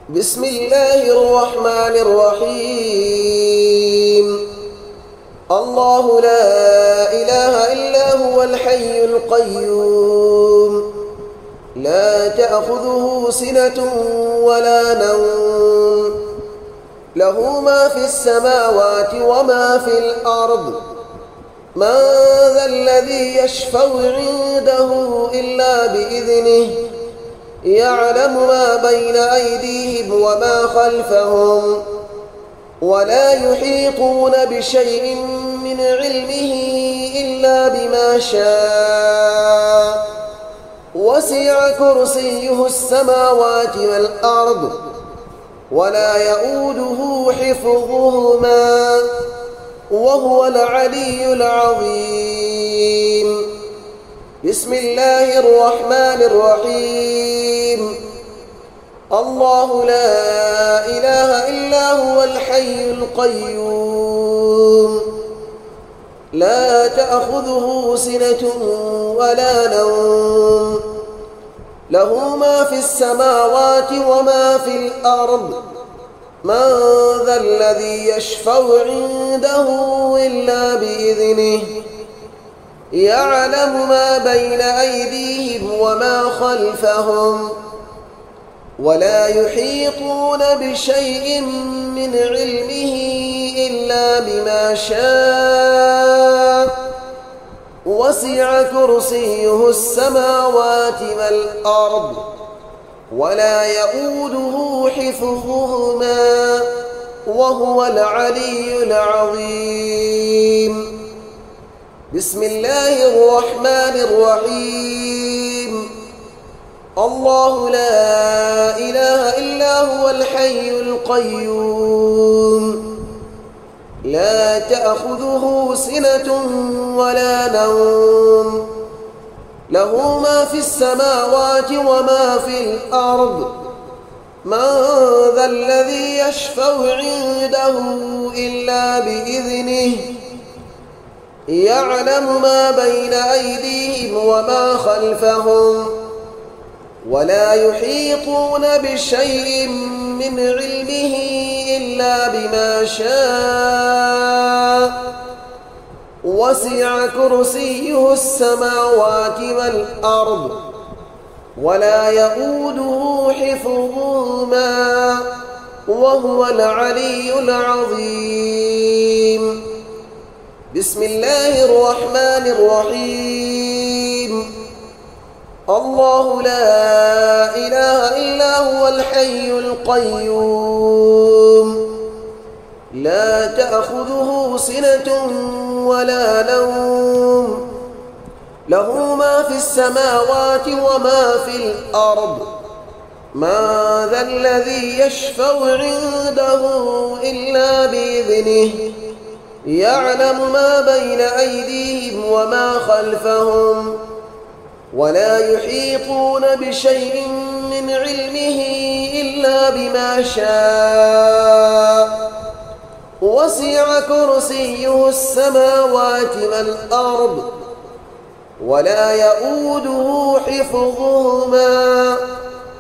بسم الله الرحمن الرحيم. الله لا إله إلا هو الحي القيوم، لا تأخذه سنة ولا نوم، له ما في السماوات وما في الأرض. من ذا الذي يشفع عنده إلا بإذنه، يعلم ما بين أيديهم وما خلفهم، ولا يحيطون بشيء من علمه إلا بما شاء. وسع كرسيه السماوات والأرض، ولا يؤوده حفظهما، وهو العلي العظيم. بسم الله الرحمن الرحيم. الله لا إله إلا هو الحي القيوم، لا تأخذه سنة ولا نوم، له ما في السماوات وما في الأرض. من ذا الذي يشفع عنده إلا بإذنه، يعلم ما بين أيديهم وما خلفهم، ولا يحيطون بشيء من علمه إلا بما شاء. وسع كرسيه السماوات والأرض، ولا يؤوده حفظهما، وهو العلي العظيم. بسم الله الرحمن الرحيم. الله لا إله إلا هو الحي القيوم، لا تأخذه سنة ولا نوم، له ما في السماوات وما في الأرض. من ذا الذي يشفع عنده إلا بإذنه، يعلم ما بين أيديهم وما خلفهم، ولا يحيطون بشيء من علمه إلا بما شاء. وسع كرسيه السماوات والأرض، ولا يؤوده حفظهما، وهو العلي العظيم. بسم الله الرحمن الرحيم. الله لا إله إلا هو الحي القيوم، لا تأخذه سنة ولا نوم، له ما في السماوات وما في الأرض. من ذا الذي يشفع عنده إلا بإذنه، يعلم ما بين أيديهم وما خلفهم، ولا يحيطون بشيء من علمه إلا بما شاء. وسع كرسيه السماوات والأرض، ولا يؤوده حفظهما،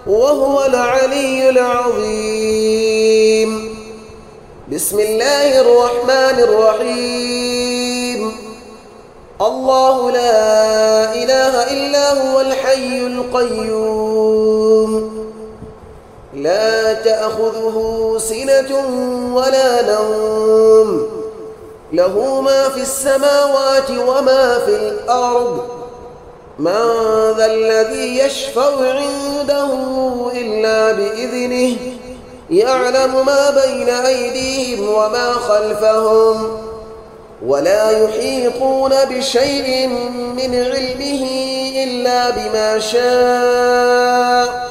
وهو العلي العظيم. بسم الله الرحمن الرحيم. الله لا إله إلا هو الحي القيوم، لا تأخذه سنة ولا نوم، له ما في السماوات وما في الأرض. من ذا الذي يشفع عنده إلا بإذنه، يعلم ما بين أيديهم وما خلفهم، ولا يحيطون بشيء من علمه إلا بما شاء.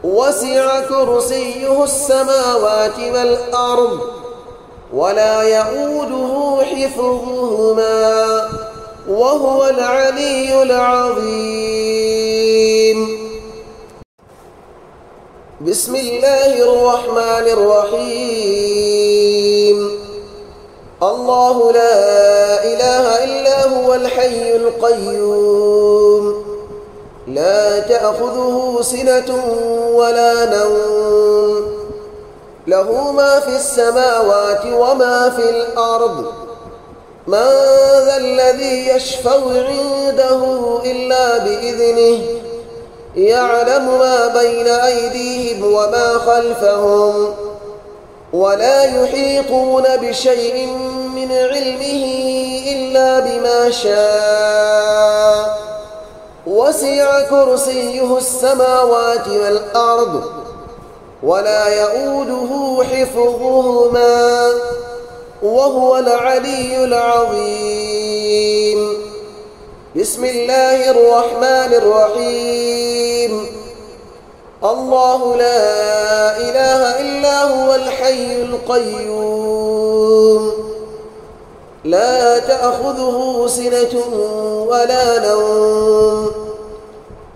وسع كرسيه السماوات والأرض، ولا يؤوده حفظهما، وهو العلي العظيم. بسم الله الرحمن الرحيم. الله لا إله إلا هو الحي القيوم، لا تأخذه سنة ولا نوم له ما في السماوات وما في الأرض من ذا الذي يشفع عنده إلا بإذنه يعلم ما بين أيديهم وما خلفهم ولا يحيطون بشيء من علمه إلا بما شاء وسع كرسيه السماوات والأرض ولا يؤوده حفظهما وهو العلي العظيم. بسم الله الرحمن الرحيم. الله لا إله إلا هو الحي القيوم لا تأخذه سنة ولا نوم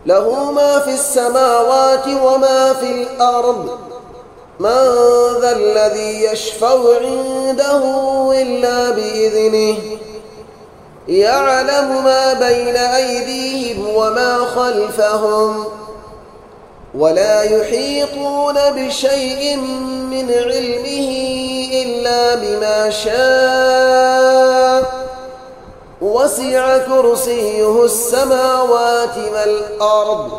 له ما في السماوات وما في الأرض من ذا الذي يشفع عنده إلا بإذنه يعلم ما بين أيديهم وما خلفهم ولا يحيطون بشيء من علمه إلا بما شاء وسع كرسيه السماوات والأرض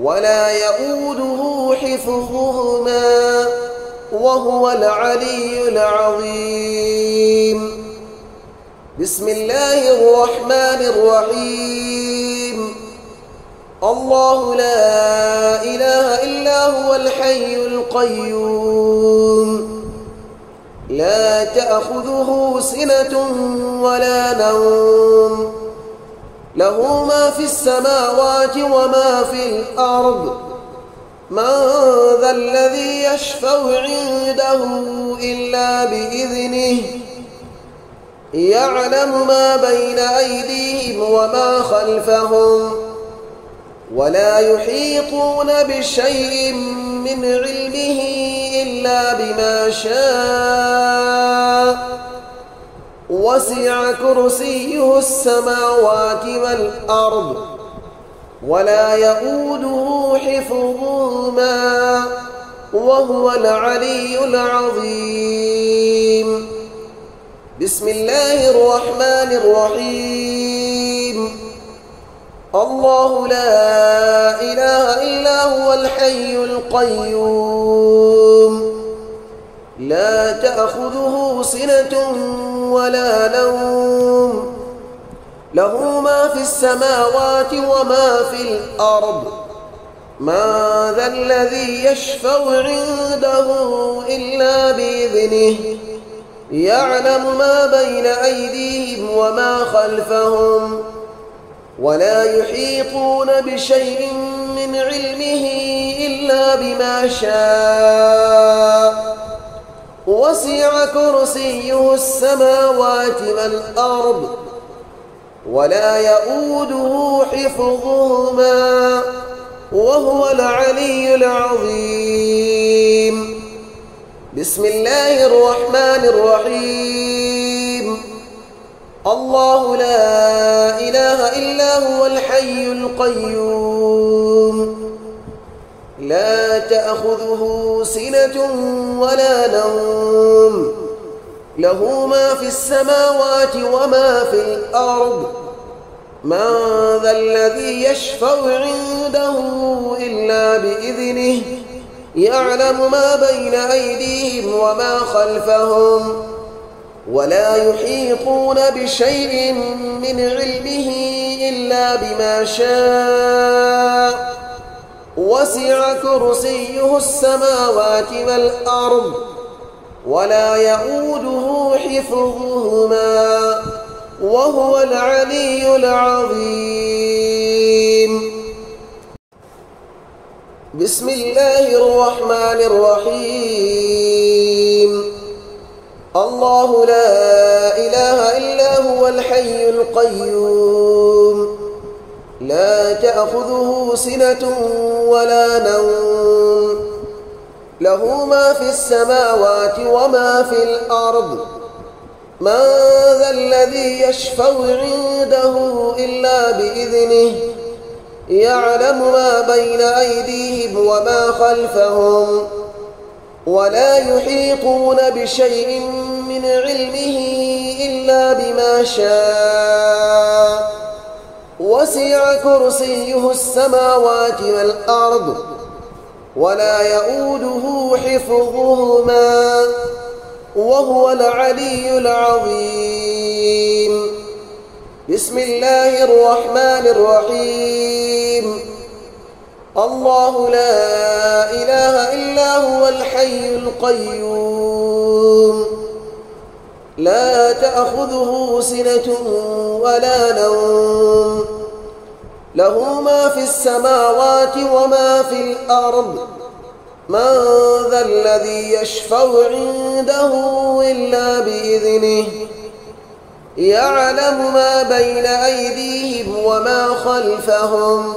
ولا يؤوده حفظهما وهو العلي العظيم. بسم الله الرحمن الرحيم. الله لا إله إلا هو الحي القيوم لا تأخذه سنة ولا نوم له ما في السماوات وما في الأرض من ذا الذي يشفع عنده إلا بإذنه يعلم ما بين أيديهم وما خلفهم ولا يحيطون بشيء من علمه إلا بما شاء وسع كرسيه السماوات والأرض ولا يؤوده حفظهما وهو العلي العظيم. بسم الله الرحمن الرحيم. الله لا إله إلا هو الحي القيوم لا تأخذه سنة ولا نوم له ما في السماوات وما في الأرض من ذا الذي يشفع عنده إلا بإذنه يعلم ما بين أيديهم وما خلفهم ولا يحيطون بشيء من علمه إلا بما شاء وسع كرسيه السماوات والأرض ولا يؤوده حفظهما وهو العلي العظيم. بسم الله الرحمن الرحيم. الله لا إله إلا هو الحي القيوم لا تأخذه سنة ولا نوم له ما في السماوات وما في الأرض من ذا الذي يشفع عنده إلا بإذنه يعلم ما بين أيديهم وما خلفهم ولا يحيطون بشيء من علمه إلا بما شاء وسع كرسيه السماوات والأرض ولا يؤوده حفظهما وهو العلي العظيم. بسم الله الرحمن الرحيم. الله لا إله إلا هو الحي القيوم لا تأخذه سنة ولا نوم له ما في السماوات وما في الأرض من ذا الذي يشفع عنده إلا بإذنه يعلم ما بين أيديهم وما خلفهم ولا يحيطون بشيء من علمه إلا بما شاء وسع كرسيه السماوات والأرض ولا يؤوده حفظهما وهو العلي العظيم. بسم الله الرحمن الرحيم. الله لا إله إلا هو الحي القيوم لا تأخذه سنة ولا نوم له ما في السماوات وما في الأرض من ذا الذي يشفع عنده إلا بإذنه يعلم ما بين أيديهم وما خلفهم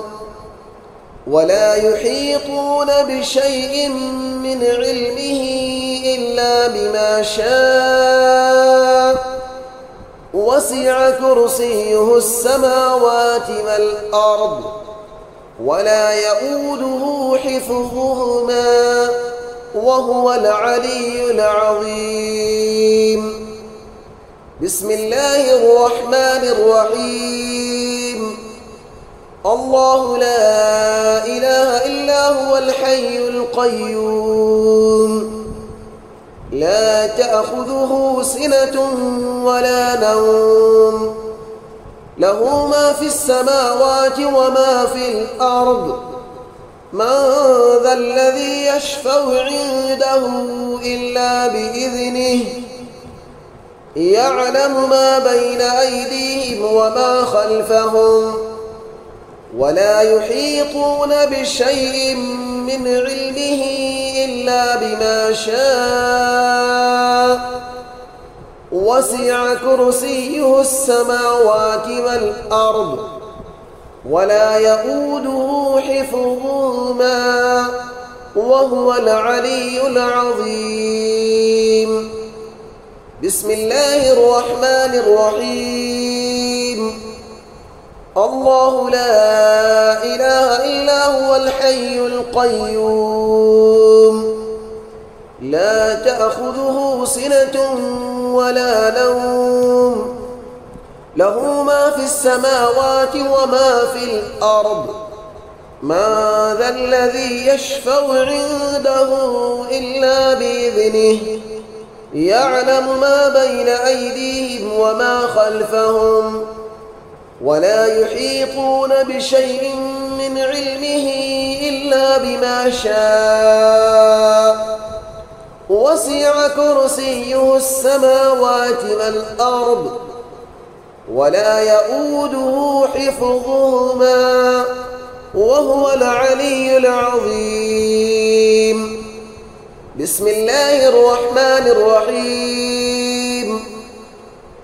ولا يحيطون بشيء من علمه إلا بما شاء وسع كرسيه السماوات والأرض ولا يؤوده حفظهما وهو العلي العظيم. بسم الله الرحمن الرحيم. الله لا إله إلا هو الحي القيوم لا تأخذه سنة ولا نوم له ما في السماوات وما في الأرض من ذا الذي يشفع عنده إلا بإذنه يعلم ما بين أيديهم وما خلفهم ولا يحيطون بشيء من علمه إلا بما شاء وسع كرسيه السماوات والأرض ولا يؤوده حفظهما وهو العلي العظيم. بسم الله الرحمن الرحيم. الله لا إله إلا هو الحي القيوم لا تأخذه سنة ولا نوم له ما في السماوات وما في الأرض من ذا الذي يشفع عنده إلا بإذنه يعلم ما بين أيديهم وما خلفهم ولا يحيطون بشيء من علمه إلا بما شاء وسع كرسيه السماوات والأرض ولا يؤوده حفظهما وهو العلي العظيم. بسم الله الرحمن الرحيم.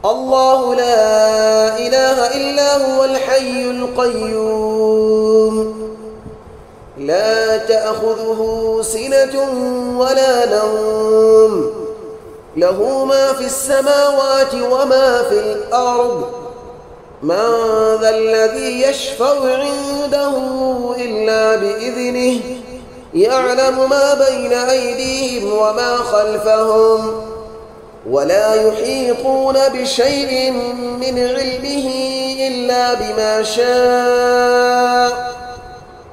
الله لا إله إلا هو الحي القيوم لا تأخذه سنة ولا نوم له ما في السماوات وما في الأرض من ذا الذي يشفع عنده إلا بإذنه يعلم ما بين أيديهم وما خلفهم ولا يحيطون بشيء من علمه إلا بما شاء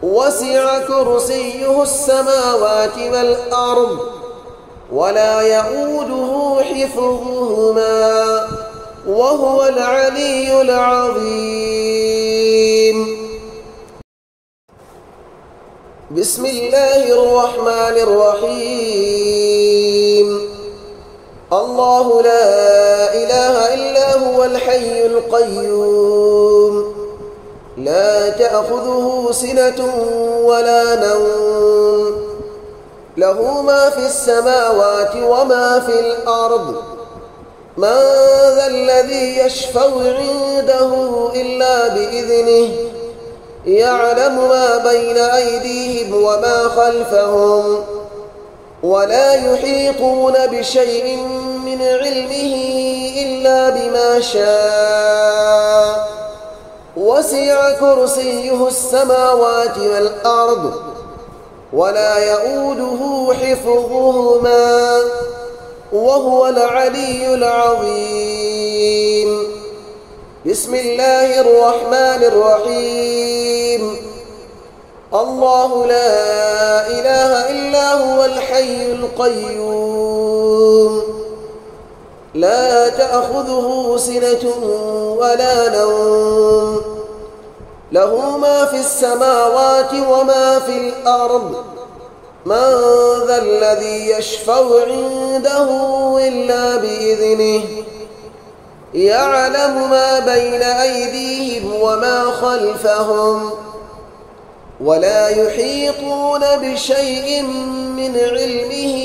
وسع كرسيه السماوات والأرض ولا يؤوده حفظهما وهو العلي العظيم. بسم الله الرحمن الرحيم. الله لا إله إلا هو الحي القيوم لا تأخذه سنة ولا نوم له ما في السماوات وما في الأرض من ذا الذي يشفع عنده إلا بإذنه يعلم ما بين أيديهم وما خلفهم ولا يحيطون بشيء من علمه إلا بما شاء وسع كرسيه السماوات والأرض ولا يؤوده حفظهما وهو العلي العظيم. بسم الله الرحمن الرحيم. الله لا إله إلا هو الحي القيوم لا تأخذه سنة ولا نوم له ما في السماوات وما في الأرض من ذا الذي يشفع عنده إلا بإذنه يعلم ما بين أيديهم وما خلفهم ولا يحيطون بشيء من علمه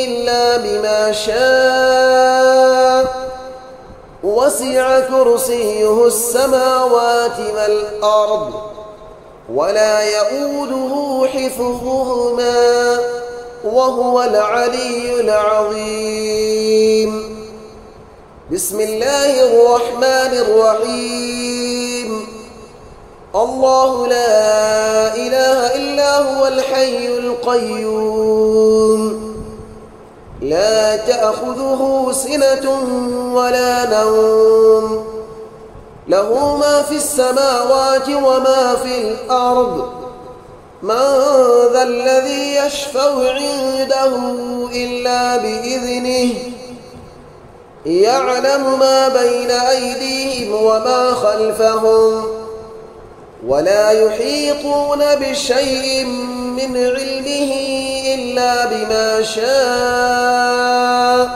إلا بما شاء وسع كرسيه السماوات والأرض ولا يؤوده حفظهما وهو العلي العظيم. بسم الله الرحمن الرحيم. الله لا إله إلا هو الحي القيوم لا تأخذه سنة ولا نوم له ما في السماوات وما في الأرض من ذا الذي يشفع عنده إلا بإذنه يعلم ما بين أيديهم وما خلفهم ولا يحيطون بشيء من علمه إلا بما شاء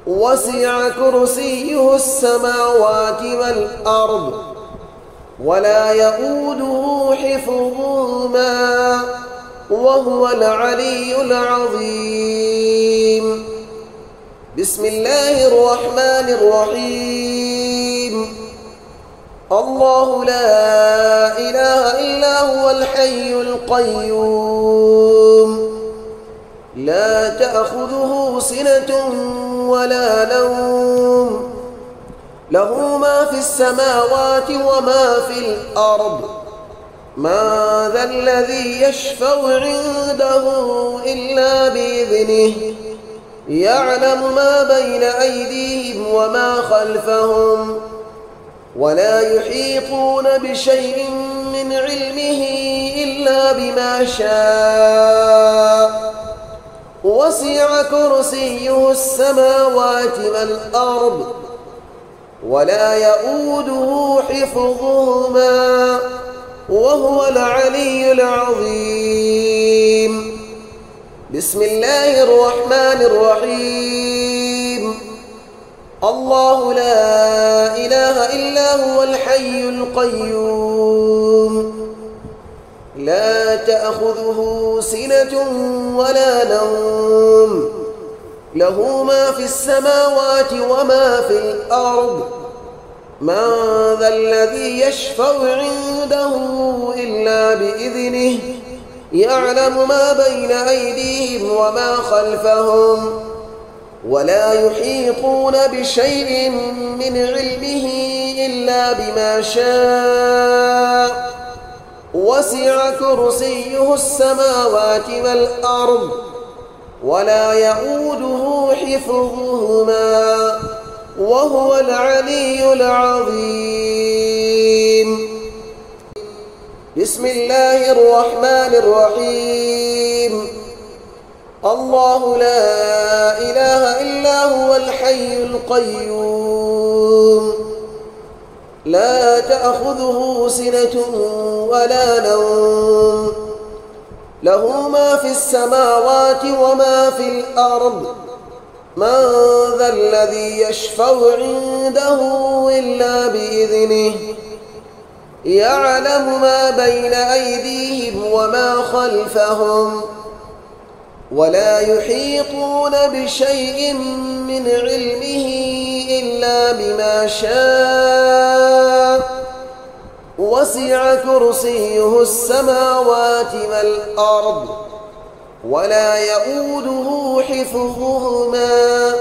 وسع كرسيه السماوات والأرض ولا يؤوده حفظهما وهو العلي العظيم. بسم الله الرحمن الرحيم. الله لا إله إلا هو الحي القيوم لا تأخذه سنة ولا نوم له ما في السماوات وما في الأرض من ذا الذي يشفع عنده إلا بإذنه يعلم ما بين أيديهم وما خلفهم ولا يحيطون بشيء من علمه إلا بما شاء وسع كرسيه السماوات والأرض ولا يؤوده حفظهما وهو العلي العظيم. بسم الله الرحمن الرحيم. الله لا إله إلا هو الحي القيوم لا تأخذه سنة ولا نوم له ما في السماوات وما في الأرض من ذا الذي يشفع عنده إلا بإذنه يعلم ما بين أيديهم وما خلفهم ولا يحيطون بشيء من علمه إلا بما شاء وسع كرسيه السماوات والأرض ولا يؤوده حفظهما وهو العلي العظيم. بسم الله الرحمن الرحيم. الله لا إله إلا هو الحي القيوم لا تأخذه سنة ولا نوم له ما في السماوات وما في الأرض من ذا الذي يشفع عنده إلا بإذنه يعلم ما بين أيديهم وما خلفهم ولا يحيطون بشيء من علمه إلا بما شاء وسع كرسيه السماوات والأرض ولا يؤوده حفظهما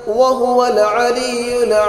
وهو العلي العظيم.